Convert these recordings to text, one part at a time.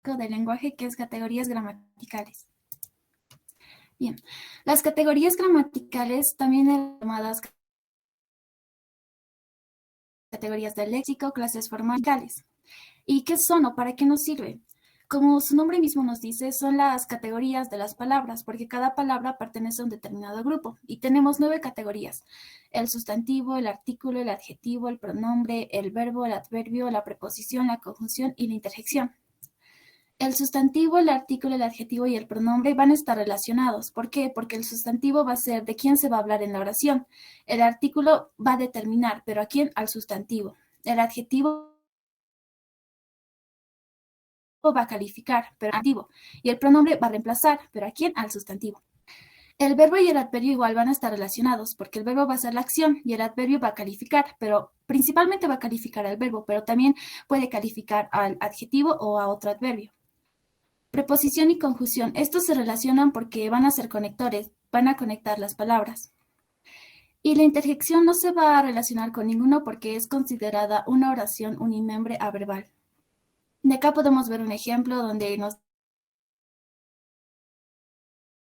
del lenguaje, que es categorías gramaticales. Bien, las categorías gramaticales también eran llamadas categorías del léxico, clases formaticales. ¿Y qué son o para qué nos sirven? Como su nombre mismo nos dice, son las categorías de las palabras, porque cada palabra pertenece a un determinado grupo. Y tenemos 9 categorías: el sustantivo, el artículo, el adjetivo, el pronombre, el verbo, el adverbio, la preposición, la conjunción y la interjección. El sustantivo, el artículo, el adjetivo y el pronombre van a estar relacionados. ¿Por qué? Porque el sustantivo va a ser de quién se va a hablar en la oración. El artículo va a determinar, pero ¿a quién? Al sustantivo. El adjetivo va a calificar, pero al adjetivo. Y el pronombre va a reemplazar, pero ¿a quién? Al sustantivo. El verbo y el adverbio igual van a estar relacionados, porque el verbo va a ser la acción y el adverbio va a calificar, pero principalmente va a calificar al verbo, pero también puede calificar al adjetivo o a otro adverbio. Preposición y conjunción. Estos se relacionan porque van a ser conectores, van a conectar las palabras. Y la interjección no se va a relacionar con ninguno porque es considerada una oración unimembre averbal. De acá podemos ver un ejemplo donde nos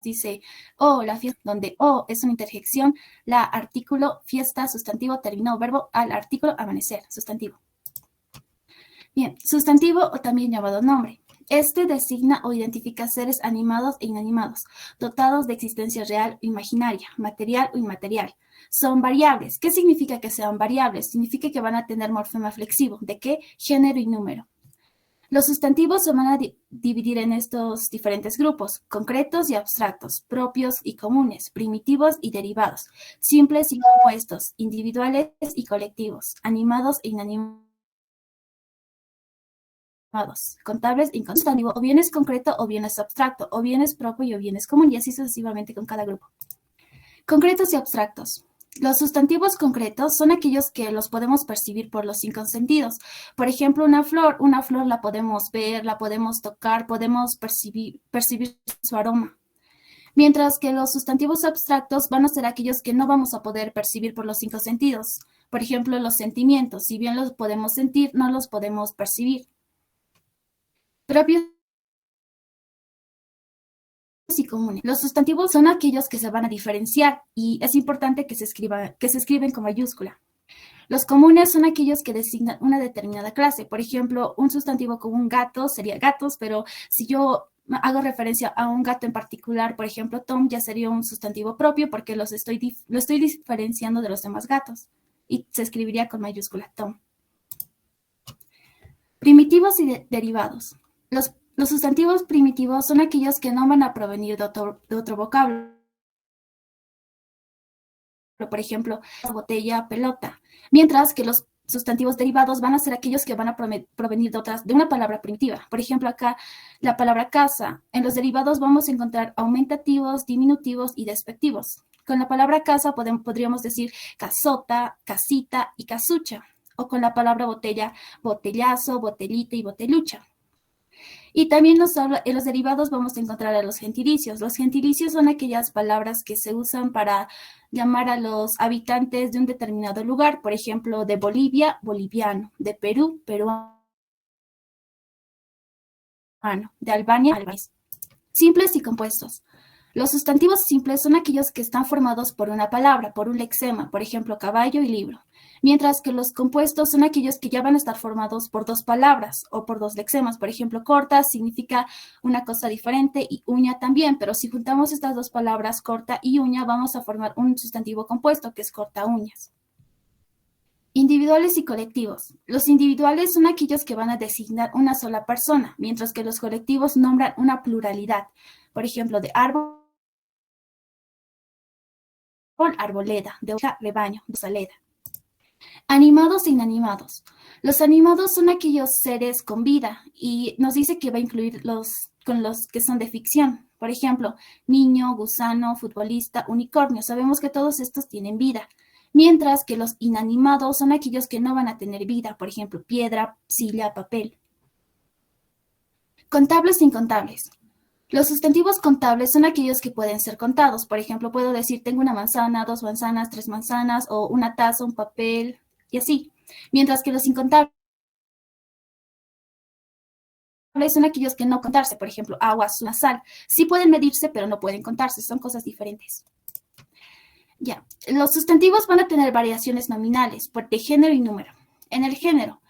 dice la fiesta, donde es una interjección, la artículo, fiesta, sustantivo, terminó, verbo, al artículo, amanecer, sustantivo. Bien, sustantivo o también llamado nombre. Este designa o identifica seres animados e inanimados, dotados de existencia real o imaginaria, material o inmaterial. Son variables. ¿Qué significa que sean variables? Significa que van a tener morfema flexivo. ¿De qué? Género y número. Los sustantivos se van a dividir en estos diferentes grupos: concretos y abstractos, propios y comunes, primitivos y derivados, simples y compuestos, individuales y colectivos, animados e inanimados, contables e incontables. O bien es concreto o bien es abstracto, o bien es propio o bien es común, y así sucesivamente con cada grupo. Concretos y abstractos. Los sustantivos concretos son aquellos que los podemos percibir por los 5 sentidos. Por ejemplo, una flor la podemos ver, la podemos tocar, podemos percibir su aroma. Mientras que los sustantivos abstractos van a ser aquellos que no vamos a poder percibir por los 5 sentidos. Por ejemplo, los sentimientos, si bien los podemos sentir, no los podemos percibir. Propios y comunes. Los sustantivos son aquellos que se van a diferenciar y es importante que se escriben con mayúscula. Los comunes son aquellos que designan una determinada clase. Por ejemplo, un sustantivo común gato sería gatos, pero si yo hago referencia a un gato en particular, por ejemplo, Tom, ya sería un sustantivo propio porque lo estoy diferenciando de los demás gatos y se escribiría con mayúscula Tom. Primitivos y derivados. Los sustantivos primitivos son aquellos que no van a provenir de otro vocablo. Por ejemplo, botella, pelota. Mientras que los sustantivos derivados van a ser aquellos que van a provenir de una palabra primitiva. Por ejemplo, acá la palabra casa. En los derivados vamos a encontrar aumentativos, diminutivos y despectivos. Con la palabra casa podríamos decir casota, casita y casucha. O con la palabra botella, botellazo, botellita y botellucha. Y también en los derivados vamos a encontrar a los gentilicios. Los gentilicios son aquellas palabras que se usan para llamar a los habitantes de un determinado lugar. Por ejemplo, de Bolivia, boliviano; de Perú, peruano; de Albania, albanés. Simples y compuestos. Los sustantivos simples son aquellos que están formados por una palabra, por un lexema, por ejemplo, caballo y libro. Mientras que los compuestos son aquellos que ya van a estar formados por 2 palabras o por 2 lexemas. Por ejemplo, corta significa una cosa diferente y uña también, pero si juntamos estas 2 palabras, corta y uña, vamos a formar un sustantivo compuesto que es corta uñas. Individuales y colectivos. Los individuales son aquellos que van a designar una sola persona, mientras que los colectivos nombran una pluralidad. Por ejemplo, de árbol, arboleda; de oveja, rebaño; de saleda. Animados e inanimados. Los animados son aquellos seres con vida y nos dice que va a incluir con los que son de ficción. Por ejemplo, niño, gusano, futbolista, unicornio. Sabemos que todos estos tienen vida. Mientras que los inanimados son aquellos que no van a tener vida. Por ejemplo, piedra, silla, papel. Contables e incontables. Los sustantivos contables son aquellos que pueden ser contados. Por ejemplo, puedo decir tengo una manzana, 2 manzanas, 3 manzanas, o una taza, un papel, y así. Mientras que los incontables son aquellos que no contarse, por ejemplo, agua, azúcar, sal. Sí pueden medirse, pero no pueden contarse, son cosas diferentes. Ya, los sustantivos van a tener variaciones nominales de género y número. En el género,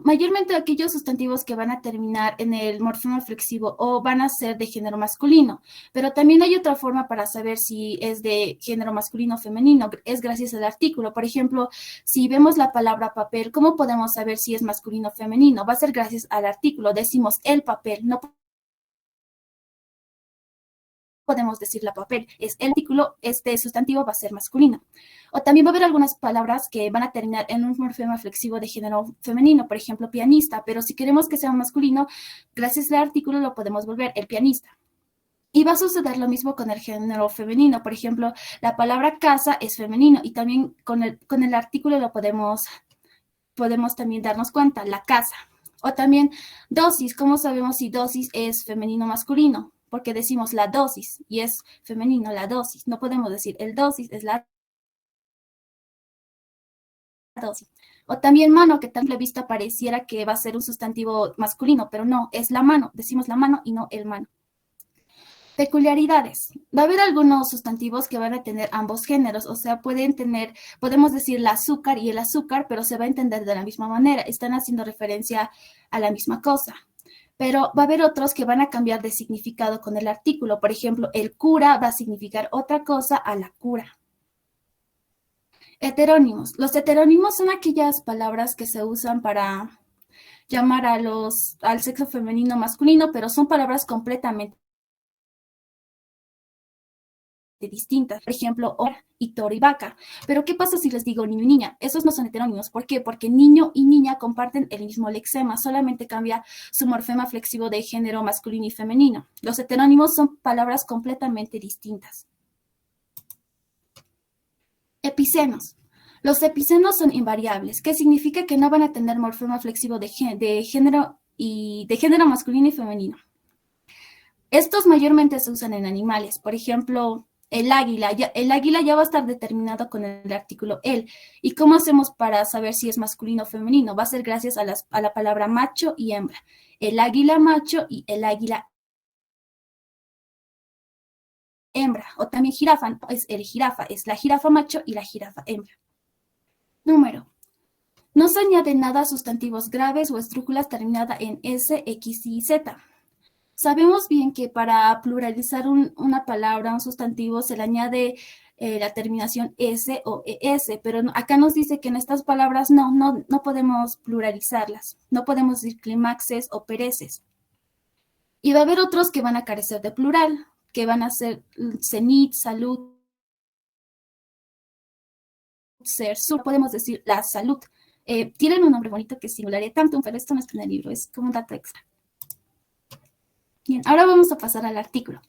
mayormente aquellos sustantivos que van a terminar en el morfema flexivo o van a ser de género masculino, pero también hay otra forma para saber si es de género masculino o femenino, es gracias al artículo. Por ejemplo, si vemos la palabra papel, ¿cómo podemos saber si es masculino o femenino? Va a ser gracias al artículo, decimos el papel, no podemos decir la papel, es el artículo, este sustantivo va a ser masculino. O también va a haber algunas palabras que van a terminar en un morfema flexivo de género femenino, por ejemplo, pianista, pero si queremos que sea masculino, gracias al artículo lo podemos volver el pianista. Y va a suceder lo mismo con el género femenino. Por ejemplo, la palabra casa es femenino y también con el artículo lo podemos también darnos cuenta, la casa. O también dosis, ¿cómo sabemos si dosis es femenino o masculino? Porque decimos la dosis y es femenino la dosis. No podemos decir el dosis es la dosis. O también mano, que tan simple vista pareciera que va a ser un sustantivo masculino, pero no, es la mano. Decimos la mano y no el mano. Peculiaridades. Va a haber algunos sustantivos que van a tener ambos géneros, o sea, podemos decir el azúcar y el azúcar, pero se va a entender de la misma manera, están haciendo referencia a la misma cosa. Pero va a haber otros que van a cambiar de significado con el artículo. Por ejemplo, el cura va a significar otra cosa a la cura. Heterónimos. Los heterónimos son aquellas palabras que se usan para llamar al sexo femenino o masculino, pero son palabras completamente distintas. Por ejemplo, hora y toro y vaca. Pero ¿qué pasa si les digo niño y niña? Esos no son heterónimos. ¿Por qué? Porque niño y niña comparten el mismo lexema, solamente cambia su morfema flexivo de género masculino y femenino. Los heterónimos son palabras completamente distintas. Epicenos. Los epicenos son invariables, que significa que no van a tener morfema flexivo de género masculino y femenino. Estos mayormente se usan en animales. Por ejemplo, el águila ya va a estar determinado con el artículo el. ¿Y cómo hacemos para saber si es masculino o femenino? Va a ser gracias a la palabra macho y hembra. El águila macho y el águila hembra. O también jirafa, es la jirafa macho y la jirafa hembra. Número. No se añade nada a sustantivos graves o estrújulas terminada en S, X y Z. Sabemos bien que para pluralizar una palabra, un sustantivo, se le añade la terminación S o ES, pero acá nos dice que en estas palabras no podemos pluralizarlas, no podemos decir clímaxes o pereces. Y va a haber otros que van a carecer de plural, que van a ser cenit, salud, ser, sur, podemos decir la salud. Tienen un nombre bonito que es singularia tantum, pero esto no está en el libro, es como un dato extra. Bien, ahora vamos a pasar al artículo.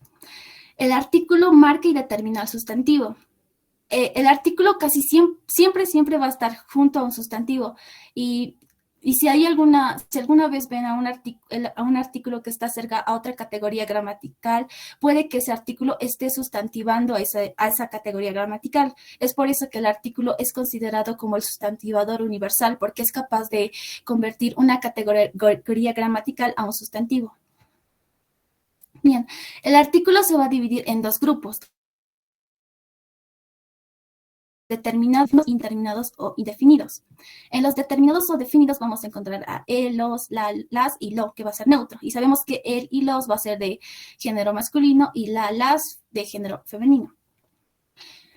El artículo marca y determina el sustantivo. El artículo casi siempre va a estar junto a un sustantivo. Y si alguna vez ven a un artículo que está cerca a otra categoría gramatical, puede que ese artículo esté sustantivando a esa categoría gramatical. Es por eso que el artículo es considerado como el sustantivador universal, porque es capaz de convertir una categoría gramatical a un sustantivo. Bien, el artículo se va a dividir en dos grupos: determinados, indeterminados o indefinidos. En los determinados o definidos vamos a encontrar a los, las y lo, que va a ser neutro. Y sabemos que el y los va a ser de género masculino y las de género femenino.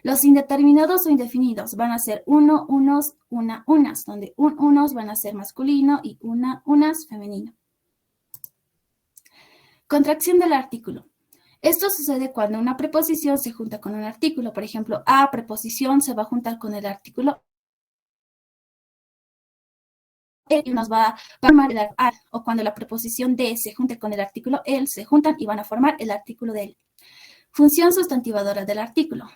Los indeterminados o indefinidos van a ser uno, unos, una, unas, donde unos van a ser masculino y una, unas femenino. Contracción del artículo. Esto sucede cuando una preposición se junta con un artículo. Por ejemplo, a preposición se va a juntar con el artículo y nos va a formar el al. O cuando la preposición de se junte con el artículo el, se juntan y van a formar el artículo de él. Función sustantivadora del artículo.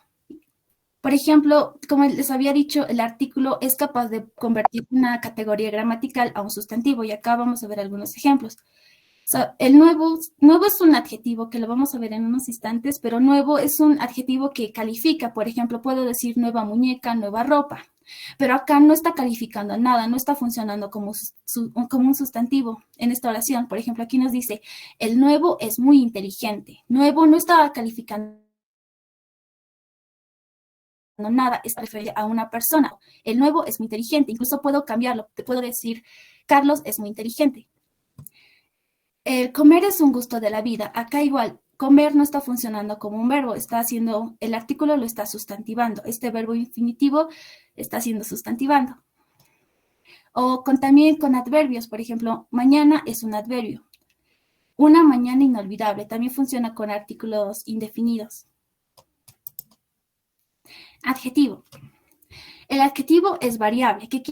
Por ejemplo, como les había dicho, el artículo es capaz de convertir una categoría gramatical a un sustantivo y acá vamos a ver algunos ejemplos. El nuevo es un adjetivo que lo vamos a ver en unos instantes, pero nuevo es un adjetivo que califica. Por ejemplo, puedo decir nueva muñeca, nueva ropa, pero acá no está calificando nada, no está funcionando como un sustantivo en esta oración. Por ejemplo, aquí nos dice, el nuevo es muy inteligente. Nuevo no está calificando nada, está referido a una persona. El nuevo es muy inteligente, incluso puedo cambiarlo, te puedo decir, Carlos es muy inteligente. El comer es un gusto de la vida. Acá igual, comer no está funcionando como un verbo, el artículo lo está sustantivando. Este verbo infinitivo está siendo sustantivando. O también con adverbios, por ejemplo, mañana es un adverbio. Una mañana inolvidable, también funciona con artículos indefinidos. Adjetivo. El adjetivo es variable. ¿Qué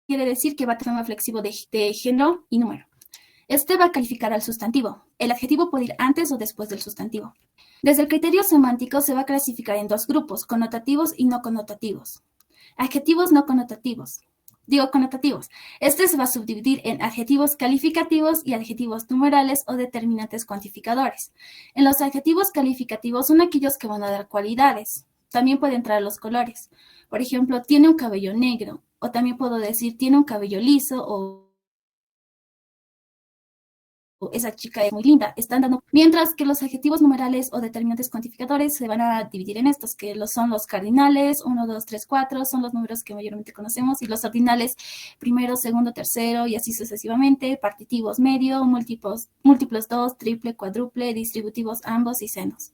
quiere decir? Que va a tener un flexivo de género y número. Este va a calificar al sustantivo. El adjetivo puede ir antes o después del sustantivo. Desde el criterio semántico se va a clasificar en dos grupos, connotativos y no connotativos. Adjetivos no connotativos. Connotativos. Este se va a subdividir en adjetivos calificativos y adjetivos numerales o determinantes cuantificadores. En los adjetivos calificativos son aquellos que van a dar cualidades. También pueden entrar los colores. Por ejemplo, tiene un cabello negro. O también puedo decir, tiene un cabello liso o esa chica es muy linda, están dando, mientras que los adjetivos numerales o determinantes cuantificadores se van a dividir en estos, que son los cardinales, 1, 2, 3, 4, son los números que mayormente conocemos, y los ordinales, primero, segundo, tercero, y así sucesivamente, partitivos medio, múltiplos 2, triple, cuádruple, distributivos ambos y senos.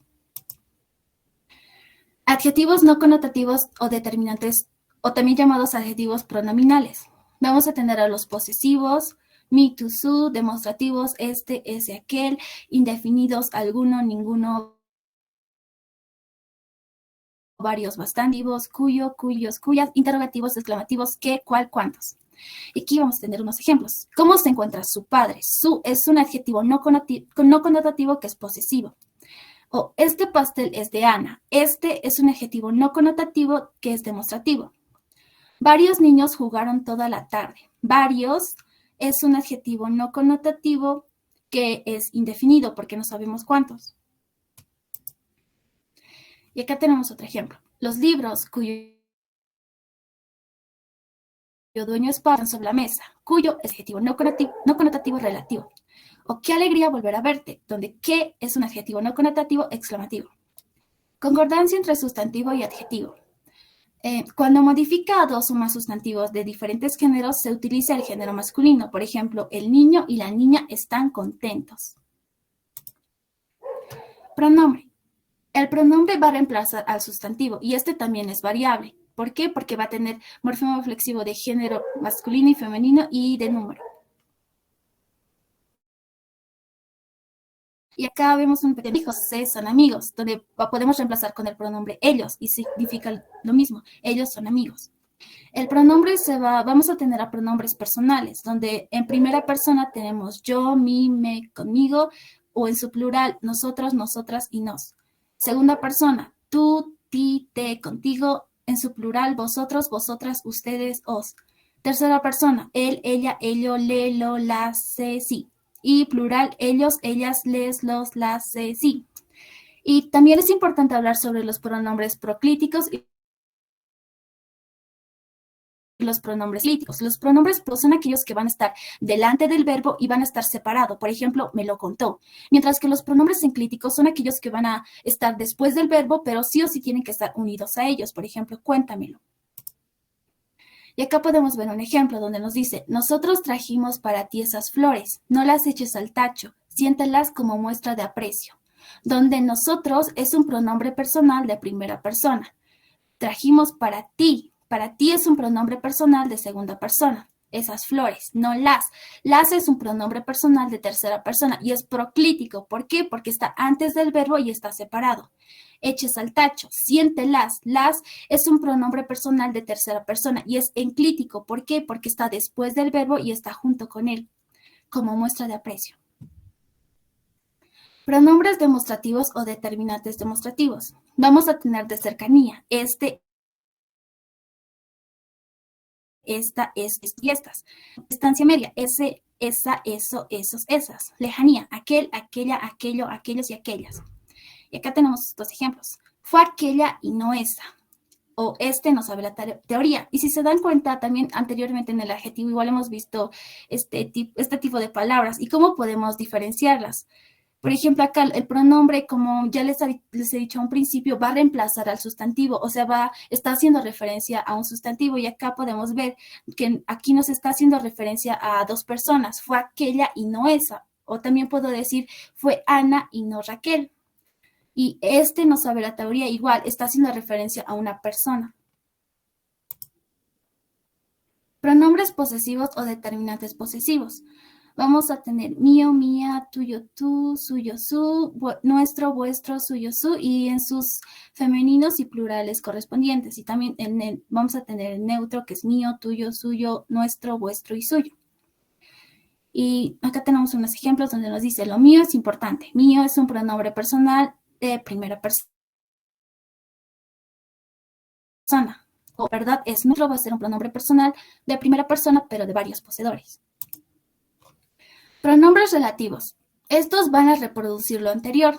Adjetivos no connotativos o determinantes, o también llamados adjetivos pronominales. Vamos a tener a los posesivos, me, tú, su, demostrativos, este, ese, aquel, indefinidos, alguno, ninguno, varios, bastantivos, cuyo, cuyos, cuyas, interrogativos, exclamativos, qué, cuál, cuántos. Y aquí vamos a tener unos ejemplos. ¿Cómo se encuentra su padre? Su es un adjetivo no connotativo que es posesivo. O este pastel es de Ana. Este es un adjetivo no connotativo que es demostrativo. Varios niños jugaron toda la tarde. Varios es un adjetivo no connotativo que es indefinido porque no sabemos cuántos. Y acá tenemos otro ejemplo. Los libros cuyo dueño es padre sobre la mesa, cuyo es adjetivo no connotativo relativo. O qué alegría volver a verte, donde qué es un adjetivo no connotativo exclamativo. Concordancia entre sustantivo y adjetivo. Cuando modifica a dos o más sustantivos de diferentes géneros, se utiliza el género masculino. Por ejemplo, el niño y la niña están contentos. Pronombre. El pronombre va a reemplazar al sustantivo y este también es variable. ¿Por qué? Porque va a tener morfema flexivo de género masculino y femenino y de número. Y acá vemos un pequeño hijos, son amigos, donde podemos reemplazar con el pronombre ellos y significa lo mismo, ellos son amigos. El pronombre vamos a tener a pronombres personales, donde en primera persona tenemos yo, mi, me, conmigo, o en su plural, nosotros, nosotras y nos. Segunda persona, tú, ti, te, contigo, en su plural, vosotros, vosotras, ustedes, os. Tercera persona, él, ella, ello, le, lo, la, se, sí. Y plural, ellos, ellas, les, los, las, se, sí. Y también es importante hablar sobre los pronombres proclíticos y los pronombres líticos. Los pronombres son aquellos que van a estar delante del verbo y van a estar separados. Por ejemplo, me lo contó. Mientras que los pronombres enclíticos son aquellos que van a estar después del verbo, pero sí o sí tienen que estar unidos a ellos. Por ejemplo, cuéntamelo. Y acá podemos ver un ejemplo donde nos dice, nosotros trajimos para ti esas flores, no las eches al tacho, siéntelas como muestra de aprecio. Donde nosotros es un pronombre personal de primera persona. Trajimos para ti es un pronombre personal de segunda persona. Esas flores, no las. Las es un pronombre personal de tercera persona y es proclítico. ¿Por qué? Porque está antes del verbo y está separado. Eches al tacho, siéntelas. Las es un pronombre personal de tercera persona y es enclítico. ¿Por qué? Porque está después del verbo y está junto con él, como muestra de aprecio. Pronombres demostrativos o determinantes demostrativos. Vamos a tener de cercanía. Esta, es y estas. Distancia media, ese esa, eso, esos, esas. Lejanía, aquel, aquella, aquello, aquellos y aquellas. Y acá tenemos dos ejemplos. Fue aquella y no esa. O este no sabe la teoría. Y si se dan cuenta, también anteriormente en el adjetivo igual hemos visto este tipo de palabras y cómo podemos diferenciarlas. Por ejemplo, acá el pronombre, como ya les he dicho a un principio, va a reemplazar al sustantivo, o sea, está haciendo referencia a un sustantivo y acá podemos ver que aquí nos está haciendo referencia a dos personas, fue aquella y no esa. O también puedo decir, fue Ana y no Raquel. Y este no sabe la teoría, igual está haciendo referencia a una persona. Pronombres posesivos o determinantes posesivos. Vamos a tener mío, mía, tuyo, tú, suyo, su, nuestro, vuestro, suyo, su, y en sus femeninos y plurales correspondientes. Y también vamos a tener el neutro, que es mío, tuyo, suyo, nuestro, vuestro y suyo. Y acá tenemos unos ejemplos donde nos dice, lo mío es importante. Mío es un pronombre personal de primera persona. O verdad es nuestro, va a ser un pronombre personal de primera persona, pero de varios poseedores. Pronombres relativos. Estos van a reproducir lo anterior.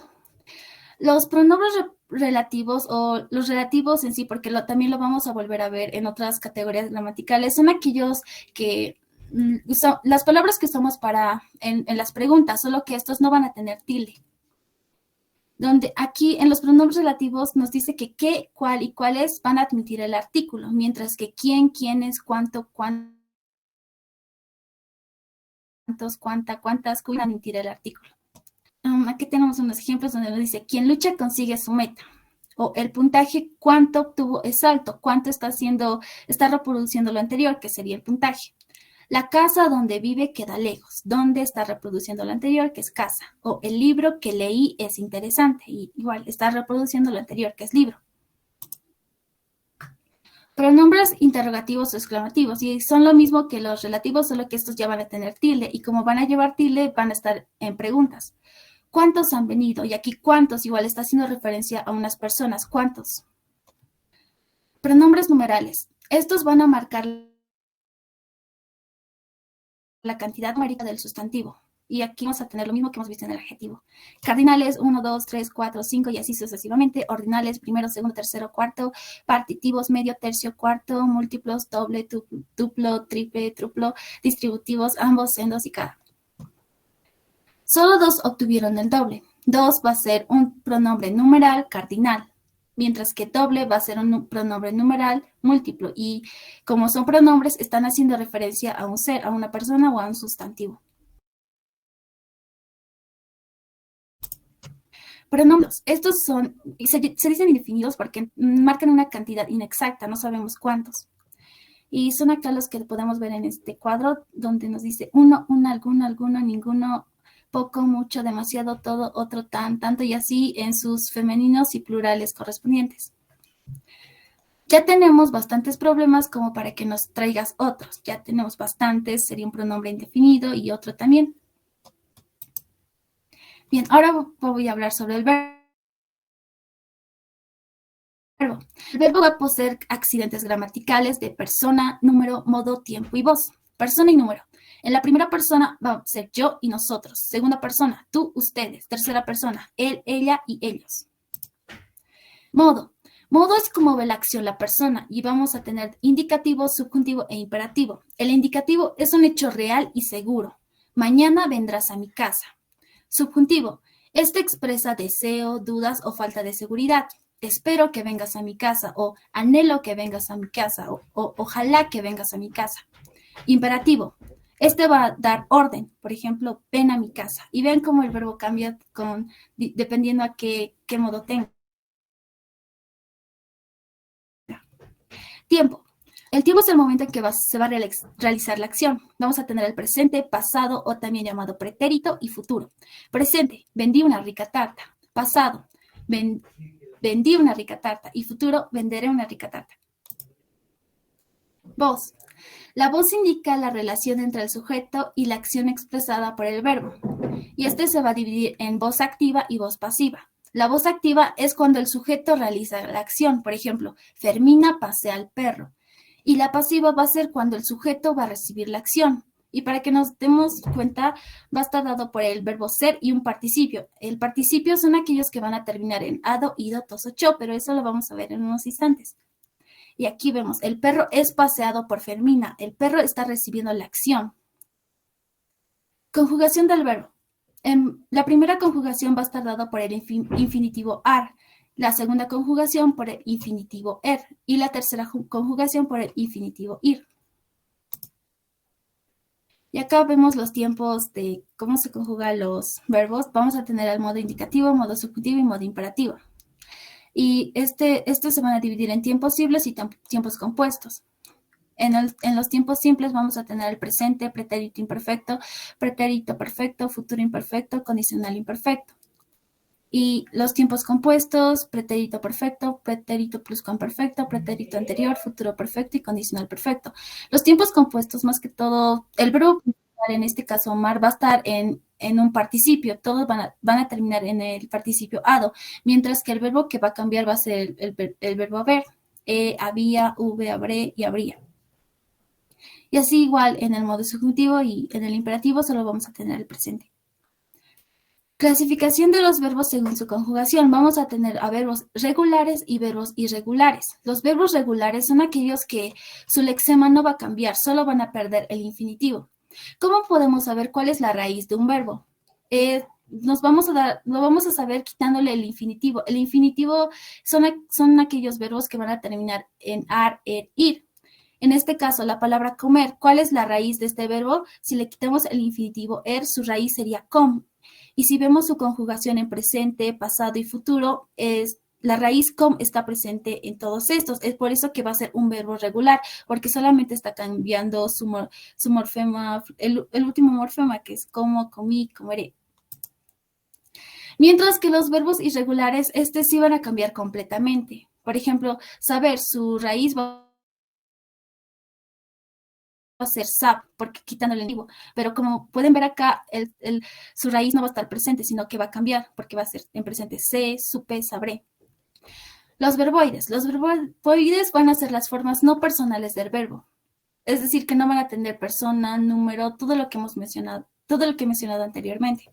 Los pronombres relativos o los relativos en sí, porque también lo vamos a volver a ver en otras categorías gramaticales, son aquellos que son las palabras que usamos en las preguntas, solo que estos no van a tener tilde. Donde aquí en los pronombres relativos nos dice que qué, cuál y cuáles van a admitir el artículo, mientras que quién, quiénes, cuánto, cuántos, cuánta, cuántas van a admitir el artículo. Aquí tenemos unos ejemplos donde nos dice, quien lucha consigue su meta. O el puntaje, cuánto obtuvo es alto, cuánto está reproduciendo lo anterior, que sería el puntaje. La casa donde vive queda lejos, donde está reproduciendo lo anterior, que es casa. O el libro que leí es interesante, y igual está reproduciendo lo anterior, que es libro. Pronombres interrogativos o exclamativos, y son lo mismo que los relativos, solo que estos ya van a tener tilde, y como van a llevar tilde, van a estar en preguntas. ¿Cuántos han venido? Y aquí cuántos igual está haciendo referencia a unas personas. ¿Cuántos? Pronombres numerales. Estos van a marcar la cantidad numérica del sustantivo. Y aquí vamos a tener lo mismo que hemos visto en el adjetivo. Cardinales 1, 2, 3, 4, 5 y así sucesivamente. Ordinales primero, segundo, tercero, cuarto. Partitivos medio, tercio, cuarto. Múltiplos, doble, duplo, triple, truplo. Distributivos, ambos, sendos y cada. Solo dos obtuvieron el doble. Dos va a ser un pronombre numeral cardinal, mientras que doble va a ser un pronombre numeral múltiplo. Y como son pronombres, están haciendo referencia a un ser, a una persona o a un sustantivo. Pronombres. Estos se dicen indefinidos porque marcan una cantidad inexacta, no sabemos cuántos. Y son acá los que podemos ver en este cuadro, donde nos dice uno, una, alguno, ninguno, poco, mucho, demasiado, todo, otro, tan, tanto y así en sus femeninos y plurales correspondientes. Ya tenemos bastantes problemas como para que nos traigas otros. Ya tenemos bastantes, sería un pronombre indefinido y otro también. Bien, ahora voy a hablar sobre el verbo. El verbo va a poseer accidentes gramaticales de persona, número, modo, tiempo y voz. Persona y número. En la primera persona va a ser yo y nosotros. Segunda persona, tú, ustedes. Tercera persona, él, ella y ellos. Modo. Modo es como ve la acción la persona y vamos a tener indicativo, subjuntivo e imperativo. El indicativo es un hecho real y seguro. Mañana vendrás a mi casa. Subjuntivo. Este expresa deseo, dudas o falta de seguridad. Espero que vengas a mi casa o anhelo que vengas a mi casa o ojalá que vengas a mi casa. Imperativo. Este va a dar orden, por ejemplo, ven a mi casa. Y ven cómo el verbo cambia dependiendo a qué modo tenga. Tiempo. El tiempo es el momento en que se va a realizar la acción. Vamos a tener el presente, pasado o también llamado pretérito y futuro. Presente, vendí una rica tarta. Pasado, vendí una rica tarta. Y futuro, venderé una rica tarta. Voz. La voz indica la relación entre el sujeto y la acción expresada por el verbo. Y este se va a dividir en voz activa y voz pasiva. La voz activa es cuando el sujeto realiza la acción. Por ejemplo, Fermina pasea al perro. Y la pasiva va a ser cuando el sujeto va a recibir la acción. Y para que nos demos cuenta, va a estar dado por el verbo ser y un participio. El participio son aquellos que van a terminar en ado, ido, toso, cho, pero eso lo vamos a ver en unos instantes. Y aquí vemos, el perro es paseado por Fermina. El perro está recibiendo la acción. Conjugación del verbo. La primera conjugación va a estar dada por el infinitivo ar, la segunda conjugación por el infinitivo er y la tercera conjugación por el infinitivo ir. Y acá vemos los tiempos de cómo se conjugan los verbos. Vamos a tener el modo indicativo, modo subjuntivo y modo imperativo. Y estos se van a dividir en tiempos simples y tiempos compuestos. En los tiempos simples vamos a tener el presente, pretérito imperfecto, pretérito perfecto, futuro imperfecto, condicional imperfecto. Y los tiempos compuestos, pretérito perfecto, pretérito pluscuamperfecto, pretérito anterior, futuro perfecto y condicional perfecto. Los tiempos compuestos, más que todo, el verbo principal, en este caso Omar, va a estar en un participio. Todos van a terminar en el participio ado, mientras que el verbo que va a cambiar va a ser el verbo haber. Había, hube, habré y habría. Y así igual en el modo subjuntivo y en el imperativo solo vamos a tener el presente. Clasificación de los verbos según su conjugación. Vamos a tener a verbos regulares y verbos irregulares. Los verbos regulares son aquellos que su lexema no va a cambiar, solo van a perder el infinitivo. ¿Cómo podemos saber cuál es la raíz de un verbo? Lo vamos a saber quitándole el infinitivo. El infinitivo son aquellos verbos que van a terminar en ar, er, ir. En este caso, la palabra comer, ¿cuál es la raíz de este verbo? Si le quitamos el infinitivo er, su raíz sería com. Y si vemos su conjugación en presente, pasado y futuro, la raíz com está presente en todos estos. Es por eso que va a ser un verbo regular, porque solamente está cambiando su morfema, el último morfema, que es como, comí, comeré. Mientras que los verbos irregulares, sí van a cambiar completamente. Por ejemplo, saber, su raíz va a ser sab, porque quitándole el negativo. Pero como pueden ver acá, su raíz no va a estar presente, sino que va a cambiar, porque va a ser en presente sé, supe, sabré. Los verboides. Los verboides van a ser las formas no personales del verbo. Es decir, que no van a tener persona, número, todo lo que hemos mencionado, todo lo que he mencionado anteriormente.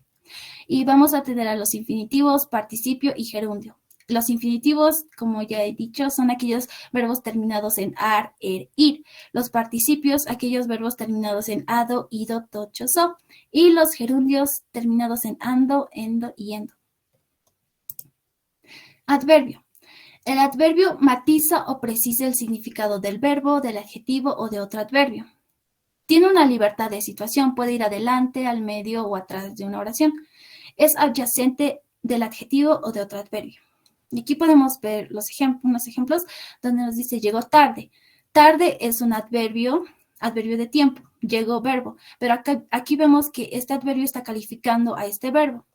Y vamos a tener a los infinitivos, participio y gerundio. Los infinitivos, como ya he dicho, son aquellos verbos terminados en ar, er, ir. Los participios, aquellos verbos terminados en ado, ido, tocho, so. Y los gerundios terminados en ando, endo y endo. Adverbio. El adverbio matiza o precisa el significado del verbo, del adjetivo o de otro adverbio. Tiene una libertad de situación, puede ir adelante, al medio o atrás de una oración. Es adyacente del adjetivo o de otro adverbio. Y aquí podemos ver unos ejemplos donde nos dice llegó tarde. Tarde es un adverbio de tiempo, llegó verbo, pero aquí vemos que este adverbio está calificando a este verbo.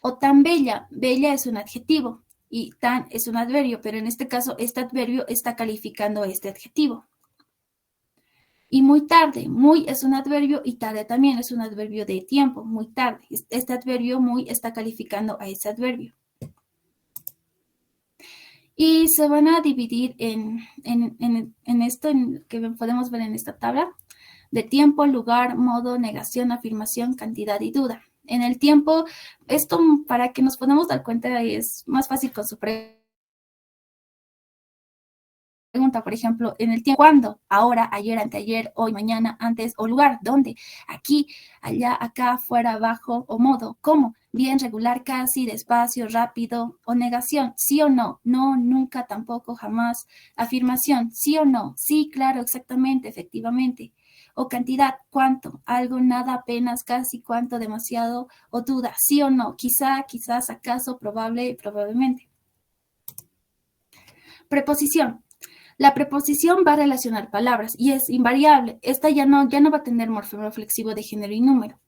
O tan bella, bella es un adjetivo y tan es un adverbio, pero en este caso este adverbio está calificando a este adjetivo. Y muy tarde, muy es un adverbio y tarde también es un adverbio de tiempo, muy tarde. Este adverbio muy está calificando a ese adverbio. Y se van a dividir en esto que podemos ver en esta tabla, de tiempo, lugar, modo, negación, afirmación, cantidad y duda. En el tiempo, esto para que nos podamos dar cuenta es más fácil con su pregunta, por ejemplo, en el tiempo, ¿cuándo? Ahora, ayer, anteayer, hoy, mañana, antes, o lugar, ¿dónde? Aquí, allá, acá, fuera, abajo, o modo, ¿cómo? Bien, regular, casi, despacio, rápido, o negación, sí o no, no, nunca, tampoco, jamás, afirmación, sí o no, sí, claro, exactamente, efectivamente, o cantidad, cuánto, algo, nada, apenas, casi, cuánto, demasiado, o duda, sí o no, quizá, quizás, acaso, probable, probablemente. Preposición. La preposición va a relacionar palabras y es invariable. Esta ya no va a tener morfema reflexivo de género y número.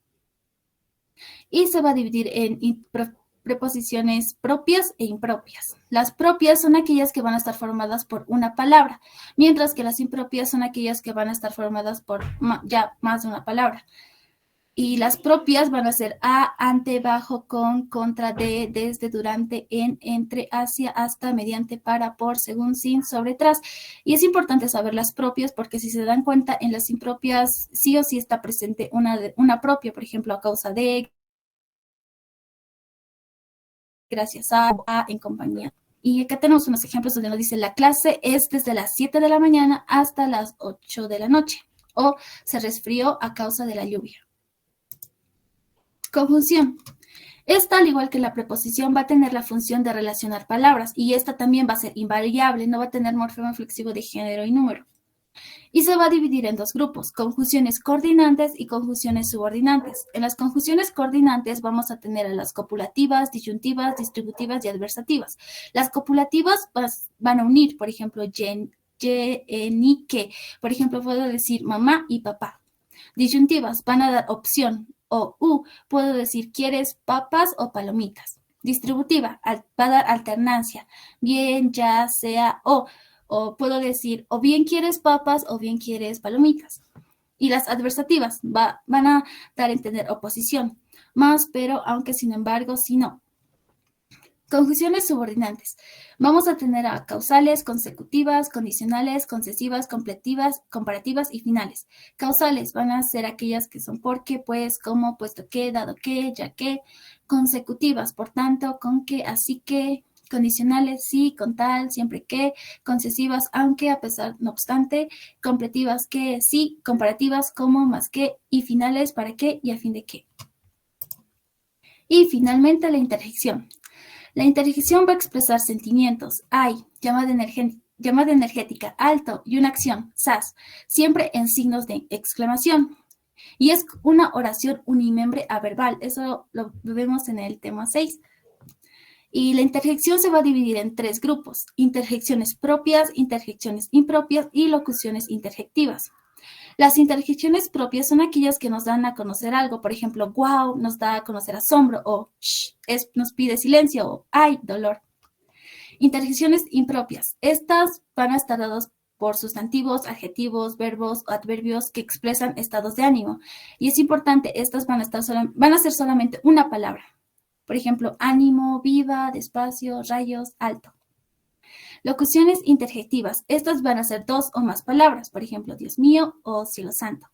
Y se va a dividir en preposiciones propias e impropias. Las propias son aquellas que van a estar formadas por una palabra, mientras que las impropias son aquellas que van a estar formadas por ya más de una palabra. Y las propias van a ser a, ante, bajo, con, contra, de, desde, durante, en, entre, hacia, hasta, mediante, para, por, según, sin, sobre, tras. Y es importante saber las propias porque si se dan cuenta, en las impropias sí o sí está presente una propia, por ejemplo, a causa de, gracias a, en compañía. Y acá tenemos unos ejemplos donde nos dice la clase es desde las 7 de la mañana hasta las 8 de la noche. O se resfrió a causa de la lluvia. Conjunción. Esta, al igual que la preposición, va a tener la función de relacionar palabras y esta también va a ser invariable, no va a tener morfema flexivo de género y número. Y se va a dividir en dos grupos, conjunciones coordinantes y conjunciones subordinantes. En las conjunciones coordinantes vamos a tener a las copulativas, disyuntivas, distributivas y adversativas. Las copulativas van a unir, por ejemplo, ni, que. Por ejemplo, puedo decir mamá y papá. Disyuntivas van a dar opción o puedo decir ¿quieres papas o palomitas? Distributiva va a dar alternancia, bien, ya, sea o puedo decir o bien quieres papas o bien quieres palomitas. Y las adversativas van a dar a entender oposición, más, pero, aunque, sin embargo, si no. Conjunciones subordinantes. Vamos a tener a causales, consecutivas, condicionales, concesivas, completivas, comparativas y finales. Causales van a ser aquellas que son porque, pues, como, puesto que, dado que, ya que. Consecutivas, por tanto, con que, así que. Condicionales, sí, con tal, siempre que. Concesivas, aunque, a pesar, no obstante. Completivas, que, sí. Comparativas, como, más que. Y finales, para qué y a fin de qué. Y finalmente la interjección. La interjección va a expresar sentimientos, hay, llamada energética, alto y una acción, sas, siempre en signos de exclamación. Y es una oración unimembre averbal, eso lo vemos en el tema 6. Y la interjección se va a dividir en tres grupos, interjecciones propias, interjecciones impropias y locuciones interjectivas. Las interjecciones propias son aquellas que nos dan a conocer algo, por ejemplo, wow, nos da a conocer asombro, o shh, nos pide silencio, o ay, dolor. Interjecciones impropias. Estas van a estar dadas por sustantivos, adjetivos, verbos o adverbios que expresan estados de ánimo. Y es importante, estas van a ser solamente una palabra. Por ejemplo, ánimo, viva, despacio, rayos, alto. Locuciones interjectivas. Estas van a ser dos o más palabras. Por ejemplo, Dios mío o cielo santo.